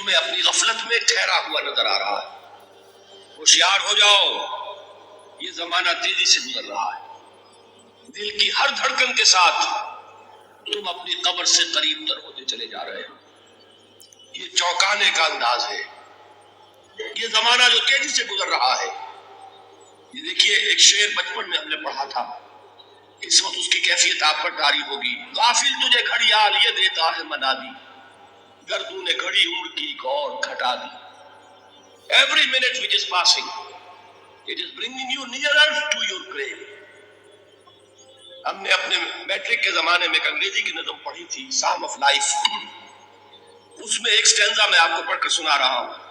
تمہیں اپنی غفلت میں ٹھہرا ہوا نظر آ رہا ہے۔ ہوشیار ہو جاؤ، یہ زمانہ تیزی سے گزر رہا ہے۔ دل کی ہر دھڑکن کے ساتھ تم اپنی قبر سے قریب تر ہوتے چلے جا رہے ہو۔ یہ چونکانے کا انداز ہے، یہ زمانہ جو تیزی سے گزر رہا ہے۔ یہ دیکھیے، ایک شعر بچپن میں ہم نے پڑھا تھا، اس وقت اس کی کیفیت آپ پر طاری ہوگی۔ غافل تجھے گھڑیال یہ دیتا ہے منادی، گردوں نے گھڑی عمر کی ایک اور گھٹا دی۔ Every minute which is passing, it is bringing you nearer to your grave۔ ہم نے اپنے میٹرک کے زمانے میں ایک انگریزی کی نظم پڑھی تھی، سام آف لائف۔ اس میں ایک سٹینزا میں آپ کو پڑھ کر سنا رہا ہوں۔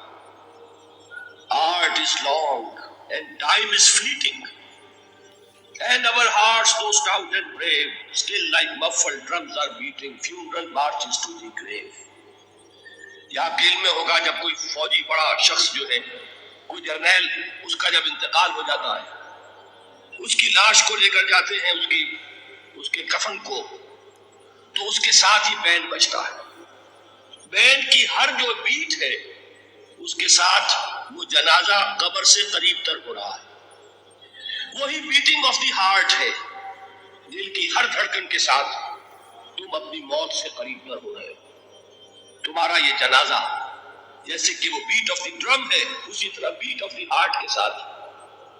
Art is long and time is fleeting, and our hearts, though stout and brave, still like muffled drums are beating funeral marches to the grave۔ یہ آپ کے علم میں ہوگا، جب کوئی فوجی بڑا شخص جو ہے، کوئی جرنیل، اس کا جب انتقال ہو جاتا ہے، اس کی لاش کو لے کر جاتے ہیں، اس کے کفن کو، تو اس کے ساتھ ہی بینڈ بجتا ہے۔ بینڈ کی ہر جو بیٹ ہے، اس کے ساتھ وہ جنازہ قبر سے قریب تر ہو رہا ہے۔ وہی بیٹنگ آف دی ہارٹ ہے، دل کی ہر دھڑکن کے ساتھ تم اپنی موت سے قریب تر ہو رہے ہو۔ تمہارا یہ جنازہ جیسے کہ وہ بیٹ آف دی ڈرم ہے، اسی طرح بیٹ آف دی ہارٹ کے ساتھ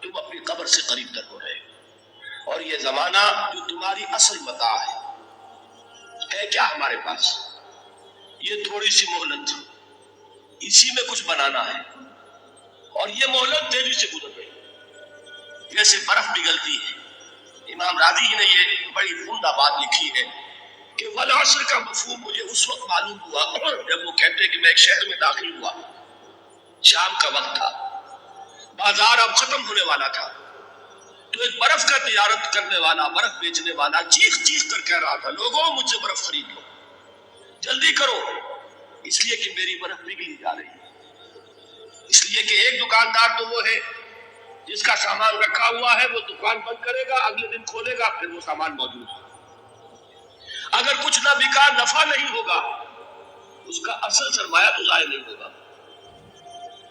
تم اپنی قبر سے قریب تر ہو رہے ہو۔ اور یہ زمانہ جو تمہاری اصل متاع ہے کیا ہمارے پاس؟ یہ تھوڑی سی مہلت، اسی میں کچھ بنانا ہے، اور یہ مہلت تیزی سے گزر رہی جیسے برف پگھلتی ہے۔ امام راضی نے یہ بڑی عمدہ بات لکھی ہے کہ والعصر کا مفہوم مجھے اس وقت معلوم ہوا جب وہ کہتے کہ میں ایک شہر میں داخل ہوا، شام کا وقت تھا، بازار اب ختم ہونے والا تھا، تو ایک برف کا تجارت کرنے والا، برف بیچنے والا چیخ چیخ کر کہہ رہا تھا، لوگوں مجھ سے برف خرید لو، جلدی کرو، اس لیے کہ میری برف پگھلی جا رہی ہے۔ اس لیے کہ ایک دکاندار تو وہ ہے جس کا سامان رکھا ہوا ہے، وہ دکان بند کرے گا، اگلے دن کھولے گا، پھر وہ سامان موجود ہے۔ اگر کچھ نہ بکا، نفع نہیں ہوگا، اس کا اصل سرمایہ تو ضائع نہیں ہوگا۔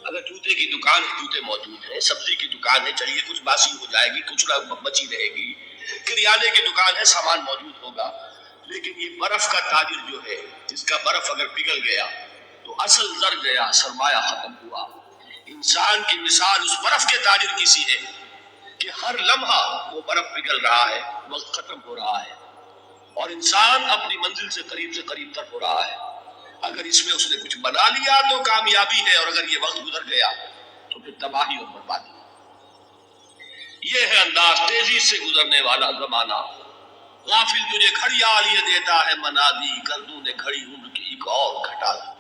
اگر جوتے کی دکان ہے، جوتے موجود ہیں، سبزی کی دکان ہے، چلیے کچھ باسی ہو جائے گی، کچھ نہ بچی رہے گی، کریانے کی دکان ہے، سامان موجود ہوگا، لیکن یہ برف کا تاجر جو ہے، جس کا برف اگر پگھل گیا تو اصل زر گیا، سرمایہ ختم ہوا۔ انسان کی مثال اس برف کے تاجر کی سی ہے کہ ہر لمحہ وہ برف پگھل رہا ہے، وقت ختم ہو رہا ہے، اور انسان اپنی منزل سے قریب تر ہو رہا ہے۔ اگر اس میں اس نے کچھ بنا لیا تو کامیابی ہے، اور اگر یہ وقت گزر گیا تو پھر تباہی اور بربادی۔ یہ ہے انداز تیزی سے گزرنے والا زمانہ۔ غافل تجھے گھڑیال یہ دیتا ہے منادی، گردوں نے گھڑی عمر کی ایک اور گھٹا دی۔